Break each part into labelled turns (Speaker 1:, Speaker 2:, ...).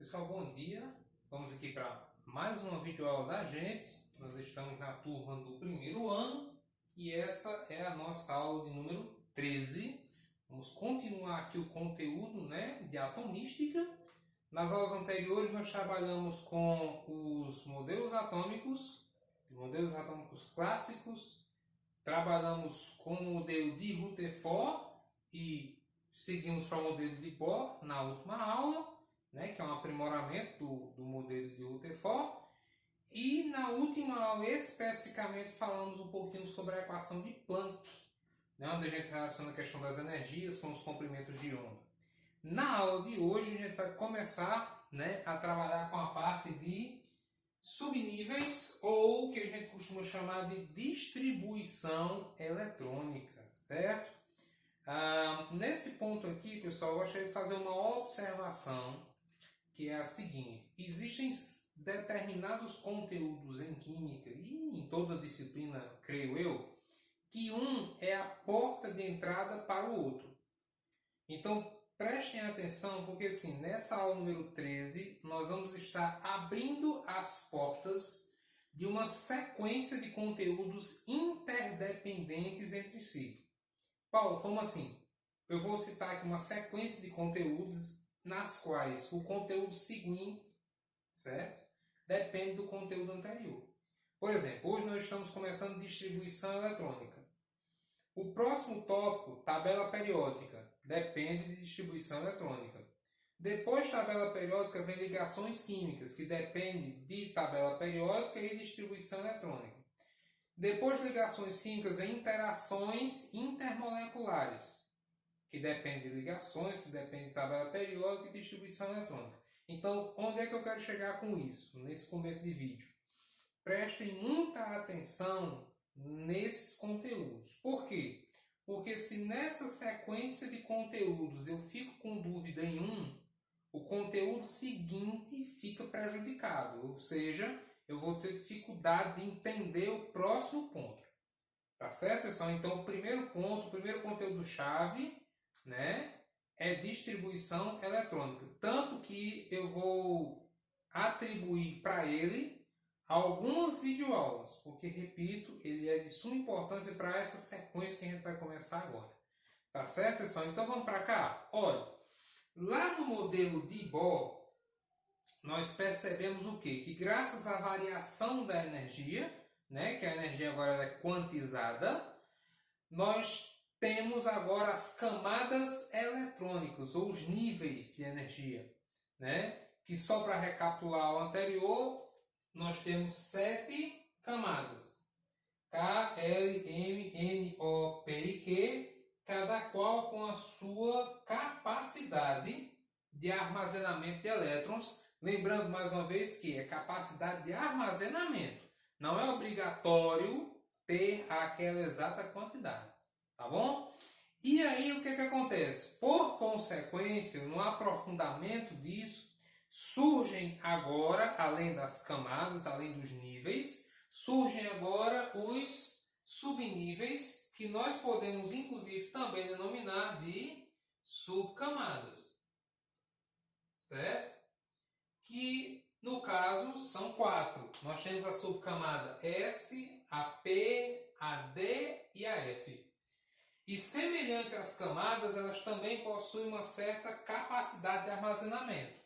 Speaker 1: Pessoal, bom dia. Vamos aqui para mais uma videoaula da gente. Nós estamos na turma do primeiro ano e essa é a nossa aula de número 13. Vamos continuar aqui o conteúdo, de atomística. Nas aulas anteriores nós trabalhamos com os modelos atômicos clássicos, trabalhamos com o modelo de Rutherford e seguimos para o modelo de Bohr na última aula, que é um aprimoramento do modelo de Rutherford. E na última aula, especificamente, falamos um pouquinho sobre a equação de Planck, onde a gente relaciona a questão das energias com os comprimentos de onda. Na aula de hoje, a gente vai começar a trabalhar com a parte de subníveis, ou o que a gente costuma chamar de distribuição eletrônica, certo? Nesse ponto aqui, pessoal, eu gostaria de fazer uma observação, que é a seguinte: existem determinados conteúdos em química e em toda disciplina, creio eu, que um é a porta de entrada para o outro. Então, prestem atenção, porque assim, nessa aula número 13, nós vamos estar abrindo as portas de uma sequência de conteúdos interdependentes entre si. Paulo, como assim? Eu vou citar aqui uma sequência de conteúdos nas quais o conteúdo seguinte, certo? Depende do conteúdo anterior. Por exemplo, hoje nós estamos começando distribuição eletrônica. O próximo tópico, tabela periódica, depende de distribuição eletrônica. Depois de tabela periódica vem ligações químicas, que depende de tabela periódica e distribuição eletrônica. Depois de ligações químicas vem interações intermoleculares, que depende de ligações, que depende de tabela periódica e distribuição eletrônica. Então, onde é que eu quero chegar com isso, nesse começo de vídeo? Prestem muita atenção nesses conteúdos. Por quê? Porque se nessa sequência de conteúdos eu fico com dúvida em um, o conteúdo seguinte fica prejudicado. Ou seja, eu vou ter dificuldade de entender o próximo ponto. Tá certo, pessoal? Então, o primeiro ponto, o primeiro conteúdo-chave, é distribuição eletrônica. Tanto que eu vou atribuir para ele algumas videoaulas, porque, repito, ele é de suma importância para essa sequência que a gente vai começar agora. Tá certo, pessoal? Então, vamos para cá. Olha, lá no modelo de Bohr, nós percebemos o quê? Que graças à variação da energia, que a energia agora é quantizada, nós temos agora as camadas eletrônicas, ou os níveis de energia, que só para recapitular o anterior, nós temos 7 camadas. K, L, M, N, O, P e Q, cada qual com a sua capacidade de armazenamento de elétrons. Lembrando mais uma vez que é capacidade de armazenamento. Não é obrigatório ter aquela exata quantidade. Tá bom? E aí o que acontece? Por consequência, no aprofundamento disso, surgem agora, além das camadas, além dos níveis, surgem agora os subníveis, que nós podemos inclusive também denominar de subcamadas. Certo? Que no caso são 4. Nós temos a subcamada S, a P, a D e a F. E semelhante às camadas, elas também possuem uma certa capacidade de armazenamento.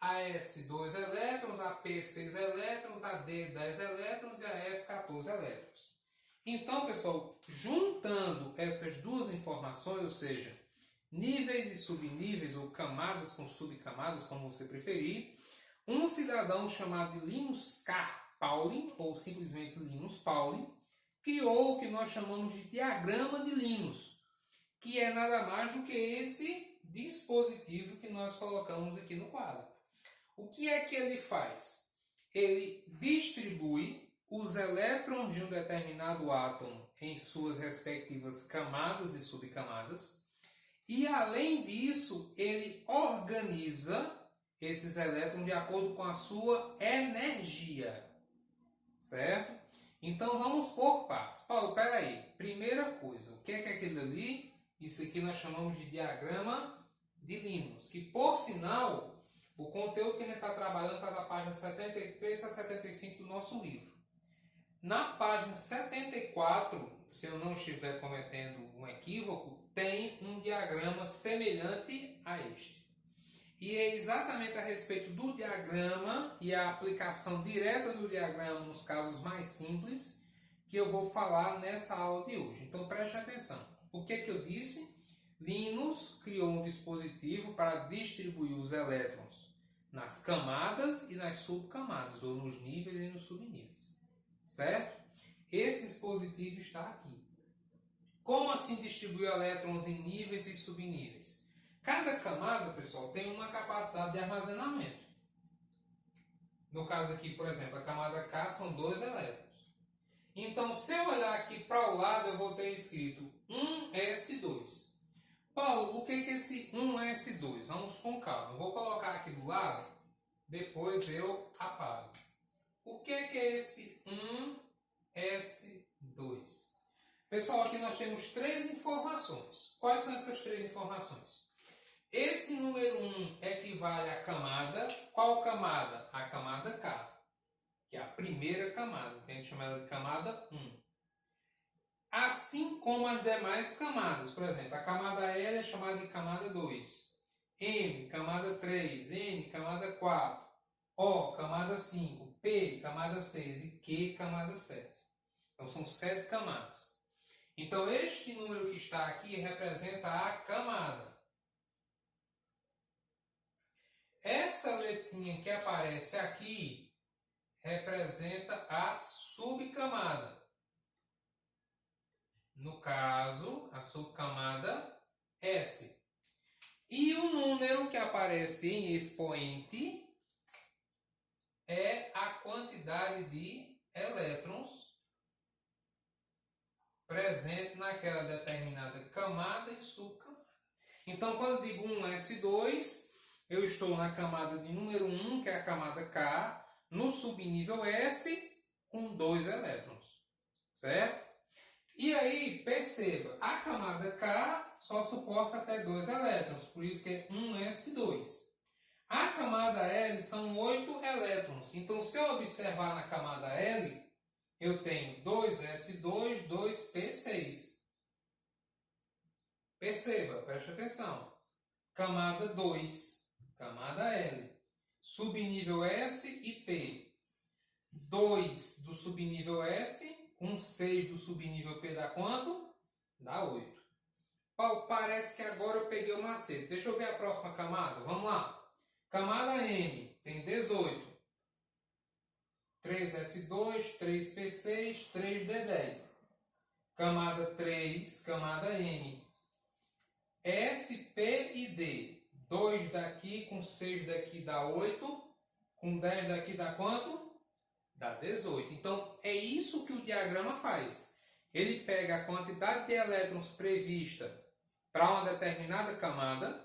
Speaker 1: A S, 2 elétrons, a P, 6 elétrons, a D, 10 elétrons e a F, 14 elétrons. Então, pessoal, juntando essas duas informações, ou seja, níveis e subníveis, ou camadas com subcamadas, como você preferir, um cidadão chamado de Linus Carl Pauling, ou simplesmente Linus Pauling, criou o que nós chamamos de diagrama de Linus, que é nada mais do que esse dispositivo que nós colocamos aqui no quadro. O que é que ele faz? Ele distribui os elétrons de um determinado átomo em suas respectivas camadas e subcamadas, e além disso, ele organiza esses elétrons de acordo com a sua energia. Certo? Então vamos por partes. Paulo, peraí. Primeira coisa, o que é aquilo ali? Isso aqui nós chamamos de diagrama de Linus, que por sinal O conteúdo que a gente está trabalhando está da página 73 a 75 do nosso livro. Na página 74, se eu não estiver cometendo um equívoco, tem um diagrama semelhante a este. E é exatamente a respeito do diagrama e a aplicação direta do diagrama nos casos mais simples que eu vou falar nessa aula de hoje. Então preste atenção. O que é que eu disse? Linus criou um dispositivo para distribuir os elétrons nas camadas e nas subcamadas, ou nos níveis e nos subníveis. Certo? Esse dispositivo está aqui. Como assim distribuir elétrons em níveis e subníveis? Cada camada, pessoal, tem uma capacidade de armazenamento. No caso aqui, por exemplo, a camada K são 2 elétrons. Então, se eu olhar aqui para o lado, eu vou ter escrito 1s2. Paulo, o que é esse 1s2? Vamos com calma. Eu vou colocar aqui do lado, depois eu apago. O que é esse 1s2? Pessoal, aqui nós temos 3 informações. Quais são essas 3 informações? Esse número 1 equivale à camada. Qual camada? A camada K, que é a primeira camada, que a gente chama ela de camada 1. Assim como as demais camadas. Por exemplo, a camada L é chamada de camada 2. M, camada 3. N, camada 4. O, camada 5. P, camada 6. E Q, camada 7. Então, são 7 camadas. Então, este número que está aqui representa a camada. Essa letrinha que aparece aqui representa a subcamada. No caso, a subcamada S. E o número que aparece em expoente é a quantidade de elétrons presente naquela determinada camada e subcamada. Então, quando eu digo 1s2, eu estou na camada de número 1, que é a camada K, no subnível S, com 2 elétrons. Certo? E aí, perceba, a camada K só suporta até 2 elétrons, por isso que é 1s2. A camada L são 8 elétrons. Então, se eu observar na camada L, eu tenho 2s2, 2p6. Perceba, preste atenção. Camada 2, camada L. Subnível S e P. 2 do subnível S, com 6 do subnível P dá quanto? Dá 8. Paulo, parece que agora eu peguei o macete. Deixa eu ver a próxima camada. Vamos lá. Camada M tem 18. 3s2, 3p6, 3d10. Camada 3, camada M. S, P e D. 2 daqui com 6 daqui dá 8. Com 10 daqui dá quanto? Dá 18. Então, é isso que o diagrama faz. Ele pega a quantidade de elétrons prevista para uma determinada camada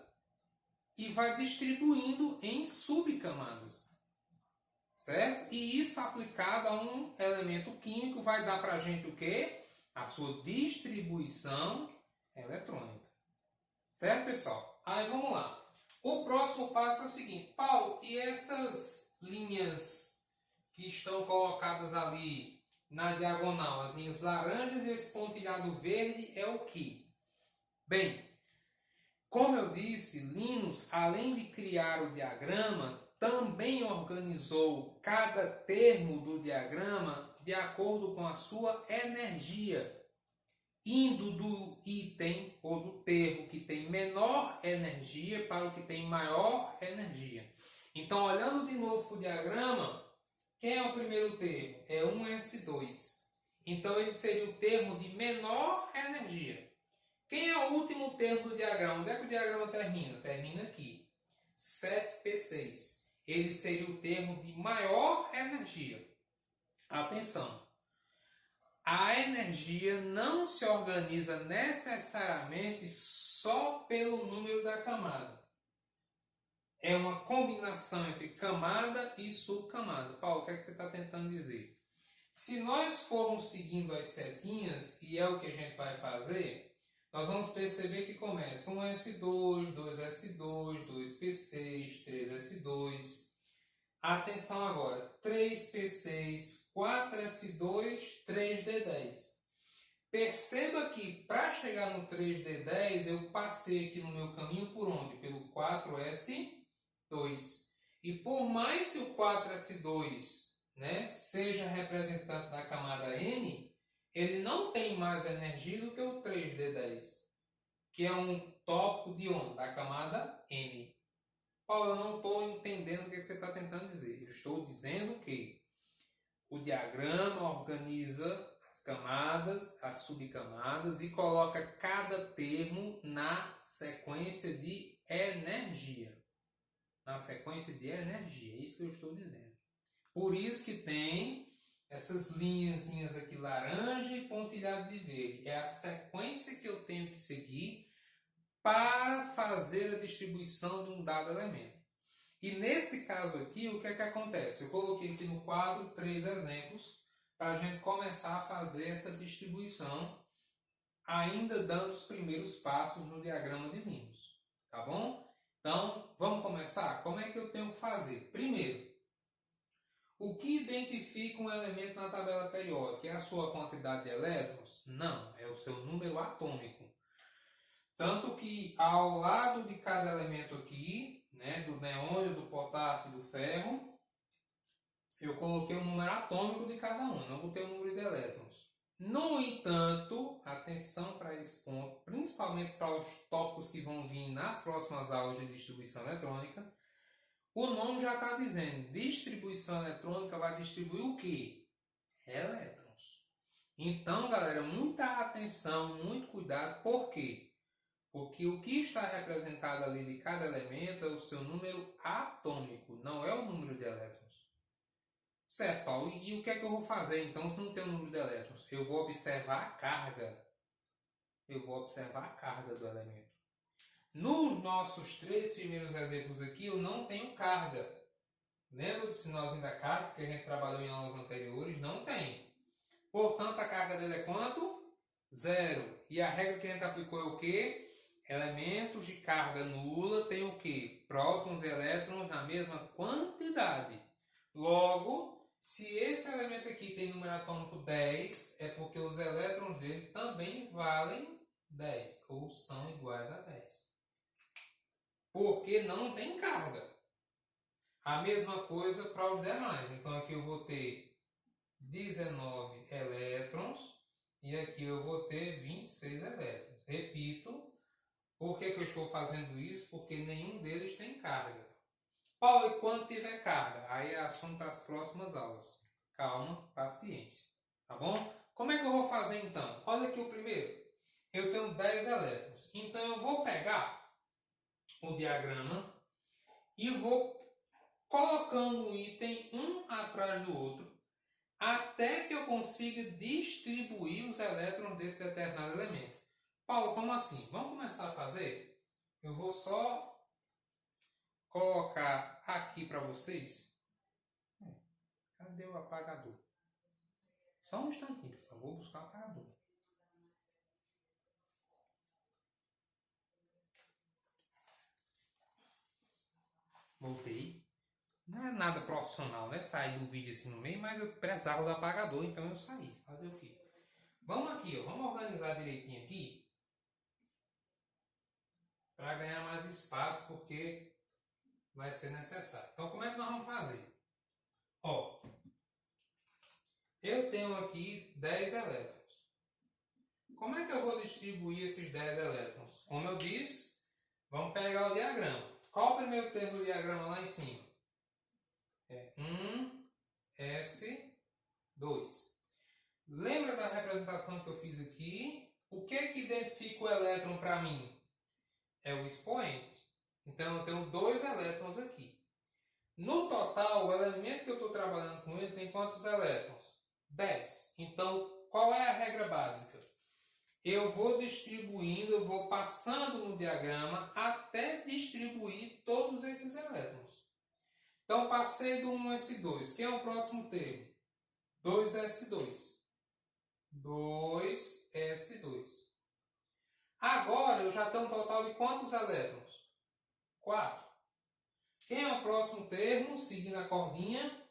Speaker 1: e vai distribuindo em subcamadas. Certo? E isso aplicado a um elemento químico vai dar para a gente o quê? A sua distribuição eletrônica. Certo, pessoal? Aí vamos lá. O próximo passo é o seguinte. Paulo, e essas linhas que estão colocadas ali na diagonal, as linhas laranjas e esse pontilhado verde é o que? Bem, como eu disse, Linus, além de criar o diagrama, também organizou cada termo do diagrama de acordo com a sua energia, indo do item ou do termo que tem menor energia para o que tem maior energia. Então, olhando de novo para o diagrama, quem é o primeiro termo? É 1s2. Então, ele seria o termo de menor energia. Quem é o último termo do diagrama? Onde é que o diagrama termina? Termina aqui. 7p6. Ele seria o termo de maior energia. Atenção! A energia não se organiza necessariamente só pelo número da camada. É uma combinação entre camada e subcamada. Paulo, o que é que você está tentando dizer? Se nós formos seguindo as setinhas, e é o que a gente vai fazer, nós vamos perceber que começa 1s2, 2s2, 2p6, 3s2. Atenção agora, 3p6, 4s2, 3d10. Perceba que para chegar no 3d10 eu passei aqui no meu caminho por onde? Pelo 4s2. E por mais que o 4s2, né, seja representante da camada N, ele não tem mais energia do que o 3d10, que é um tópico de onde? Da camada N. Paulo, eu não estou entendendo o que você está tentando dizer. Eu estou dizendo que o diagrama organiza as camadas, as subcamadas e coloca cada termo na sequência de energia. Na sequência de energia, é isso que eu estou dizendo. Por isso que tem essas linhazinhas aqui laranja e pontilhado de verde. É a sequência que eu tenho que seguir para fazer a distribuição de um dado elemento. E nesse caso aqui, o que é que acontece? Eu coloquei aqui no quadro 3 exemplos para a gente começar a fazer essa distribuição, ainda dando os primeiros passos no diagrama de Linus. Tá bom? Então, vamos começar? Como é que eu tenho que fazer? Primeiro, o que identifica um elemento na tabela periódica? É a sua quantidade de elétrons? Não, é o seu número atômico. Tanto que ao lado de cada elemento aqui, né, do neônio, do potássio e do ferro, eu coloquei o número atômico de cada um, não botei o número de elétrons. No entanto, atenção para esse ponto, principalmente para os tópicos que vão vir nas próximas aulas de distribuição eletrônica, o nome já está dizendo, distribuição eletrônica vai distribuir o quê? Elétrons. Então, galera, muita atenção, muito cuidado, por quê? Porque o que está representado ali de cada elemento é o seu número atômico, não é o número de elétrons. Certo, Paulo? E o que é que eu vou fazer então se não tem o número de elétrons? Eu vou observar a carga. Eu vou observar a carga do elemento. Nos nossos 3 primeiros exemplos aqui, eu não tenho carga. Lembra do sinalzinho da carga que a gente trabalhou em aulas anteriores? Não tem. Portanto, a carga dele é quanto? 0. E a regra que a gente aplicou é o quê? Elementos de carga nula têm o quê? Prótons e elétrons na mesma quantidade. Logo, se esse elemento aqui tem número atômico 10, é porque os elétrons dele também valem 10, ou são iguais a 10. Porque não tem carga. A mesma coisa para os demais. Então aqui eu vou ter 19 elétrons e aqui eu vou ter 26 elétrons. Repito. Por que eu estou fazendo isso? Porque nenhum deles tem carga. Paulo, e quando tiver carga? Aí é assunto para as próximas aulas. Calma, paciência. Tá bom? Como é que eu vou fazer então? Olha aqui o primeiro. Eu tenho 10 elétrons. Então eu vou pegar o diagrama e vou colocando um item um atrás do outro até que eu consiga distribuir os elétrons desse determinado elemento. Paulo, como assim? Vamos começar a fazer? Eu vou só colocar aqui para vocês. Cadê o apagador? Só um instantinho, pessoal. Vou buscar o apagador. Voltei. Não é nada profissional, né? Sair do vídeo assim no meio, mas eu precisava do apagador, então eu saí. Fazer o quê? Vamos aqui, ó. Vamos organizar direitinho aqui. Para ganhar mais espaço, porque vai ser necessário. Então, como é que nós vamos fazer? Ó, eu tenho aqui 10 elétrons. Como é que eu vou distribuir esses 10 elétrons? Como eu disse, vamos pegar o diagrama. Qual o primeiro termo do diagrama lá em cima? É 1s2. Lembra da representação que eu fiz aqui? O que é que identifica o elétron para mim? É o expoente. Então, eu tenho 2 elétrons aqui. No total, o elemento que eu estou trabalhando com ele tem quantos elétrons? 10. Então, qual é a regra básica? Eu vou distribuindo, eu vou passando no diagrama até distribuir todos esses elétrons. Então, passei do 1s2. Quem é o próximo termo? 2s2. 2s2. Agora eu já tenho um total de quantos elétrons? 4. Quem é o próximo termo, seguindo a cordinha?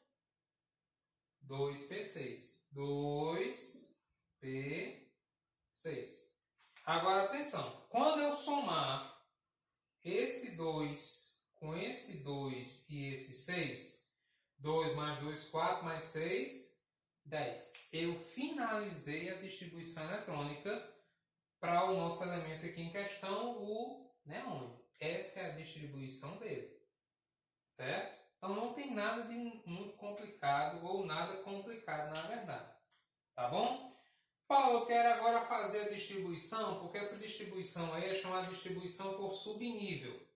Speaker 1: 2p6. 2p6. Agora atenção, quando eu somar esse 2 com esse 2 e esse 6, 2 mais 2, 4 mais 6, 10. Eu finalizei a distribuição eletrônica para o nosso elemento aqui em questão, o neônio. Essa é a distribuição dele. Certo? Então não tem nada de muito complicado ou nada complicado na verdade. Tá bom? Paulo, eu quero agora fazer a distribuição, porque essa distribuição aí é chamada de distribuição por subnível.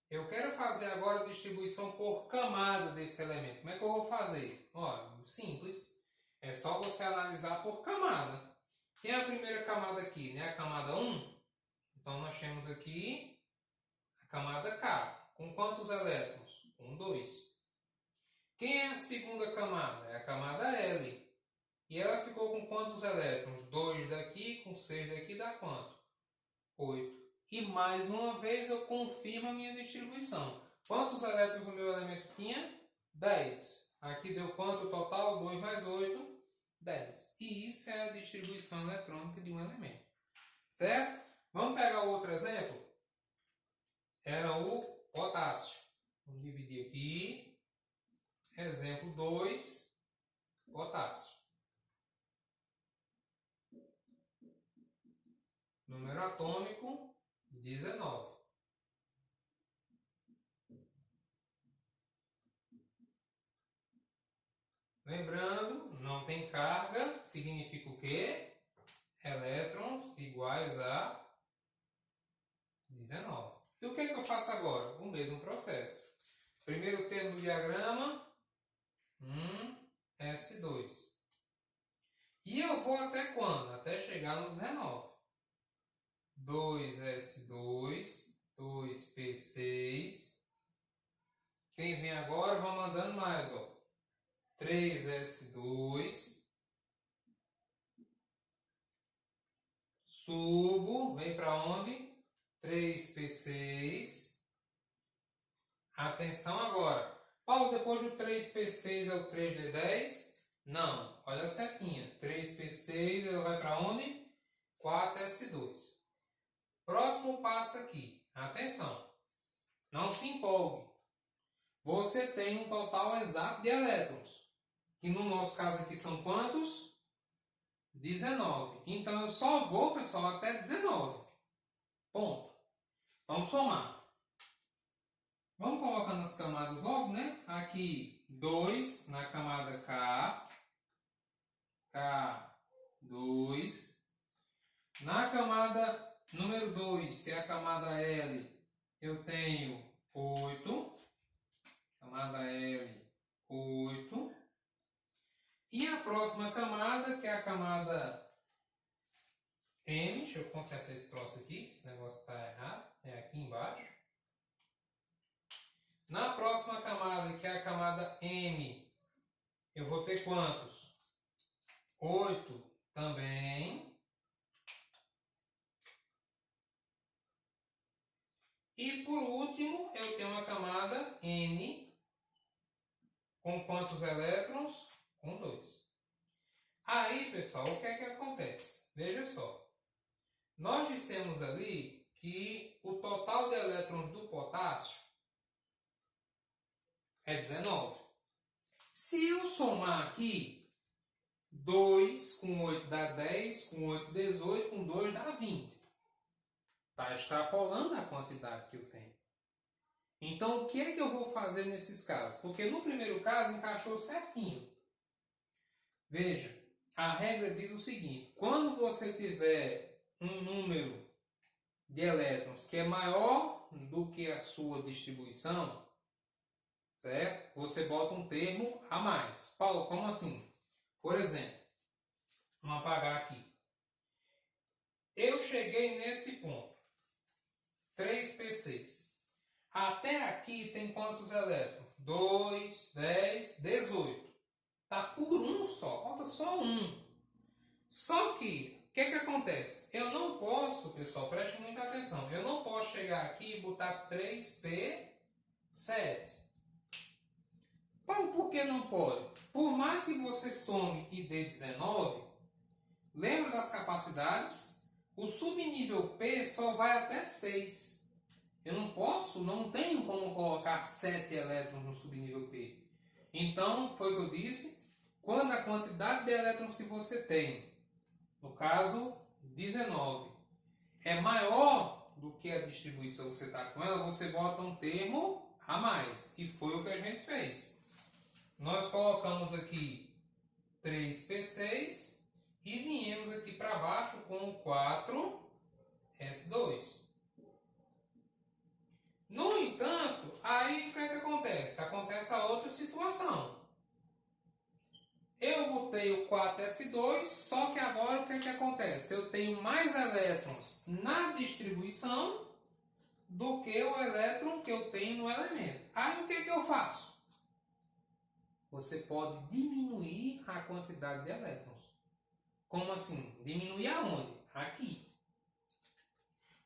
Speaker 1: Eu quero fazer agora a distribuição por camada desse elemento. Como é que eu vou fazer? Ó, simples. É só você analisar por camada. Quem é a primeira camada aqui? Né? A camada 1? Então nós temos aqui a camada K. Com quantos elétrons? Com 2. Quem é a segunda camada? É a camada L. E ela ficou com quantos elétrons? 2 daqui, com 6 daqui, dá quanto? 8. E mais uma vez eu confirmo a minha distribuição. Quantos elétrons o meu elemento tinha? 10. Aqui deu quanto total? 2 mais 8, 10. E isso é a distribuição eletrônica de um elemento. Certo? Vamos pegar outro exemplo? Era o potássio. Vamos dividir aqui. Exemplo 2, potássio. Número atômico, 19. Lembrando, não tem carga, significa o quê? Elétrons iguais a 19. E o que é que eu faço agora? O mesmo processo. Primeiro termo do diagrama, S2. E eu vou até quando? Até chegar no 19. 2S2, 2P6. Quem vem agora, vamos mandando mais, ó. 3S2. Subo, vem para onde? 3P6. Atenção agora. Paulo, depois do 3P6 é o 3D10? Não. Olha a setinha. 3P6 ele vai para onde? 4S2. Próximo passo aqui. Atenção. Não se empolgue. Você tem um total exato de elétrons. Que no nosso caso aqui são quantos? 19. Então eu só vou, pessoal, até 19. Ponto. Vamos somar. Vamos colocando as camadas logo, né? Aqui 2 na camada K. K2. Na camada número 2, que é a camada L, eu tenho 8. Camada L, 8. E a próxima camada, que é a camada M, deixa eu consertar esse troço aqui, esse negócio está errado, é aqui embaixo. Na próxima camada, que é a camada M, eu vou ter quantos? 8 também. E por último, eu tenho uma camada N, com quantos elétrons? Com 2. Aí, pessoal, o que é que acontece? Veja só. Nós dissemos ali que o total de elétrons do potássio é 19. Se eu somar aqui, 2 com 8 dá 10, com 8 18, com 2 dá 20. Está extrapolando a quantidade que eu tenho. Então, o que é que eu vou fazer nesses casos? Porque no primeiro caso encaixou certinho. Veja, a regra diz o seguinte: quando você tiver um número de elétrons que é maior do que a sua distribuição, certo? Você bota um termo a mais. Paulo, como assim? Por exemplo, vamos apagar aqui. Eu cheguei nesse ponto. 3P6. Até aqui tem quantos elétrons? 2, 10, 18. Está por um só. Falta só um. Só que, o que acontece? Eu não posso, pessoal, preste muita atenção, eu não posso chegar aqui e botar 3P7. Por que não pode? Por mais que você some e dê 19, lembra das capacidades? O subnível P só vai até 6. Eu não tenho como colocar 7 elétrons no subnível P. Então, foi o que eu disse, quando a quantidade de elétrons que você tem, no caso 19, é maior do que a distribuição que você está com ela, você bota um termo a mais. E foi o que a gente fez. Nós colocamos aqui 3P6 e viemos aqui para baixo com 4S2. No entanto, aí o que acontece? Acontece a outra situação. Eu botei o 4S2, só que agora o que acontece? Eu tenho mais elétrons na distribuição do que o elétron que eu tenho no elemento. Aí o que eu faço? Você pode diminuir a quantidade de elétrons. Como assim? Diminuir aonde? Aqui.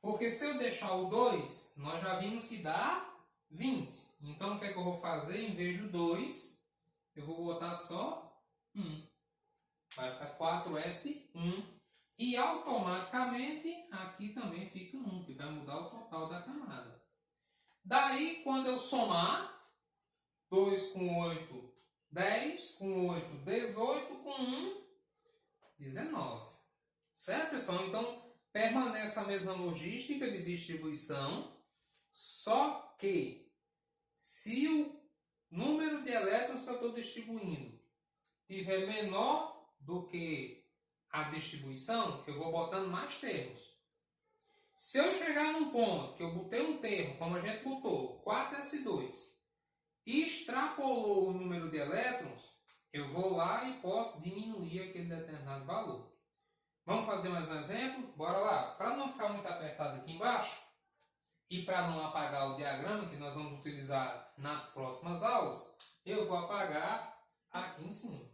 Speaker 1: Porque se eu deixar o 2, nós já vimos que dá 20. Então o que eu vou fazer? Em vez do 2, eu vou botar só 1. Vai ficar 4S1. E automaticamente aqui também fica 1, que vai mudar o total da camada. Daí, quando eu somar, 2 com 8, 10, com 8, 18, com 1, 19. Certo, pessoal? Então, permanece a mesma logística de distribuição, só que se o número de elétrons que eu estou distribuindo tiver menor do que a distribuição, eu vou botando mais termos. Se eu chegar num ponto que eu botei um termo, como a gente botou, 4S2, e extrapolou o número de elétrons, eu vou lá e posso diminuir aquele determinado valor. Vamos fazer mais um exemplo? Bora lá. Para não ficar muito apertado aqui embaixo e para não apagar o diagrama que nós vamos utilizar nas próximas aulas, eu vou apagar aqui em cima.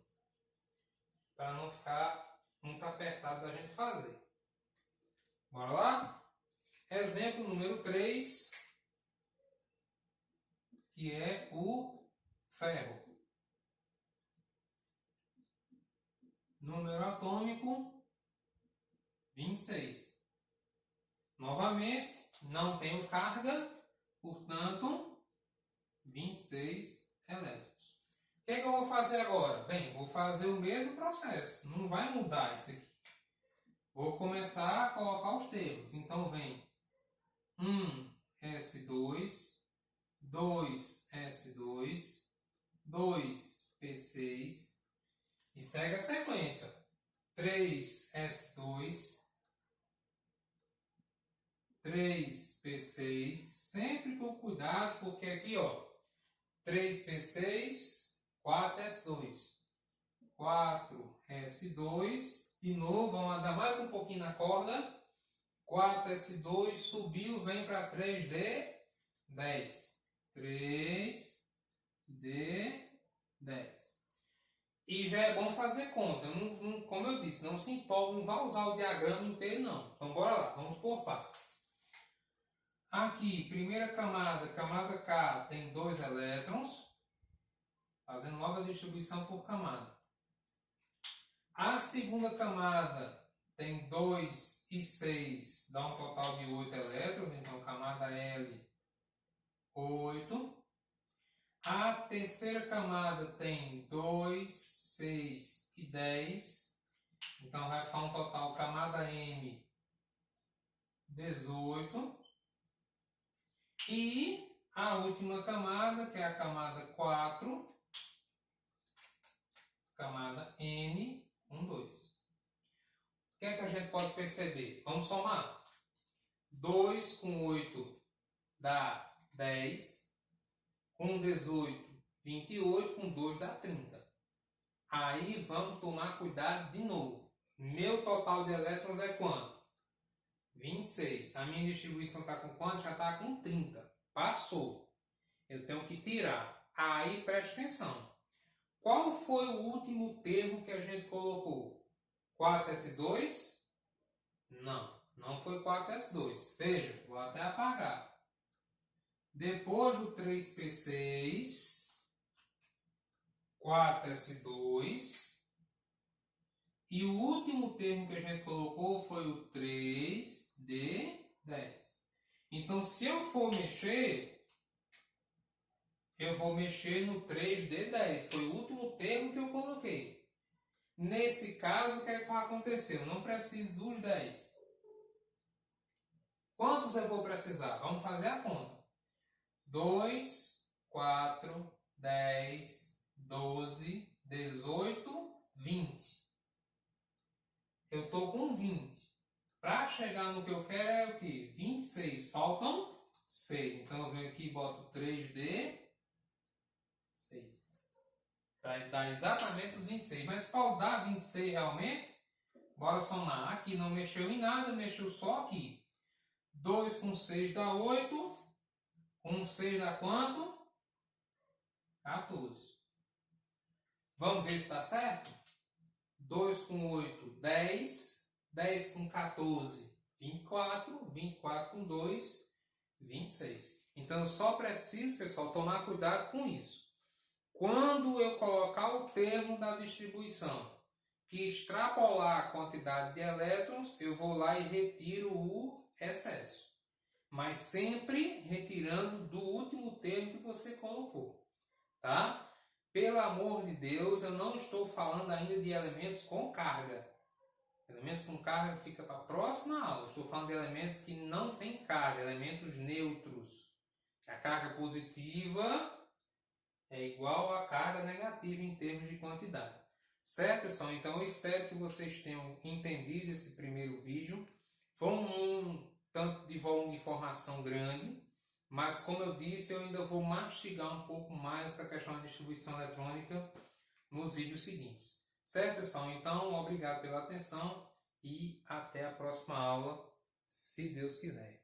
Speaker 1: Para não ficar muito apertado da gente fazer. Bora lá? Exemplo número 3, que é o ferro. Número atômico 26. Novamente, não tenho carga, portanto, 26 elétrons. O que eu vou fazer agora? Bem, vou fazer o mesmo processo, não vai mudar isso aqui. Vou começar a colocar os termos. Então, vem 1S2, 2S2, 2P6 e segue a sequência. 3S2, 3P6, sempre com cuidado, porque aqui, ó, 3P6, 4S2, 4S2, de novo, vamos andar mais um pouquinho na corda, 4S2, subiu, vem para 3D10, 3D10. E já é bom fazer conta, como eu disse, não se empolga, não vai usar o diagrama inteiro não. Então bora lá, vamos por partes. Aqui, primeira camada, camada K, tem 2 elétrons, fazendo logo a distribuição por camada. A segunda camada tem 2 e 6, dá um total de 8 elétrons, então camada L, 8. A terceira camada tem 2, 6 e 10, então vai ficar um total camada M, 18. E a última camada, que é a camada 4, camada N, 1, 2. O que é que a gente pode perceber? Vamos somar. 2 com 8 dá 10, com 18, 28, com 2 dá 30. Aí vamos tomar cuidado de novo. Meu total de elétrons é quanto? 26. A minha distribuição está com quanto? Já está com 30. Passou. Eu tenho que tirar. Aí preste atenção. Qual foi o último termo que a gente colocou? 4S2 Não foi 4S2. Veja, vou até apagar. Depois do 3P6, 4S2. E o último termo que a gente colocou foi o 3D10. Então, se eu for mexer, eu vou mexer no 3D10. Foi o último termo que eu coloquei. Nesse caso, o que é que vai acontecer? Eu não preciso dos 10. Quantos eu vou precisar? Vamos fazer a conta. 2, 4, 10, 12, 18, 20. Eu estou com 20. Para chegar no que eu quero é o quê? 26. Faltam 6. Então eu venho aqui e boto 3D 6. Para dar exatamente os 26. Mas para dar 26 realmente, bora somar. Aqui não mexeu em nada, mexeu só aqui. 2 com 6 dá 8. Com 6 dá quanto? 14. Vamos ver se está certo? 2 com 8, 10. 10 com 14, 24. 24 com 2, 26. Então eu só preciso, pessoal, tomar cuidado com isso. Quando eu colocar o termo da distribuição que extrapolar a quantidade de elétrons, eu vou lá e retiro o excesso. Mas sempre retirando do último termo que você colocou. Tá? Pelo amor de Deus, eu não estou falando ainda de elementos com carga. Elementos com carga fica para a próxima aula. Estou falando de elementos que não têm carga, elementos neutros. A carga positiva é igual à carga negativa em termos de quantidade. Certo, pessoal? Então eu espero que vocês tenham entendido esse primeiro vídeo. Foi um tanto de volume de informação grande, mas como eu disse, eu ainda vou mastigar um pouco mais essa questão da distribuição eletrônica nos vídeos seguintes. Certo, pessoal? Então, obrigado pela atenção e até a próxima aula, se Deus quiser.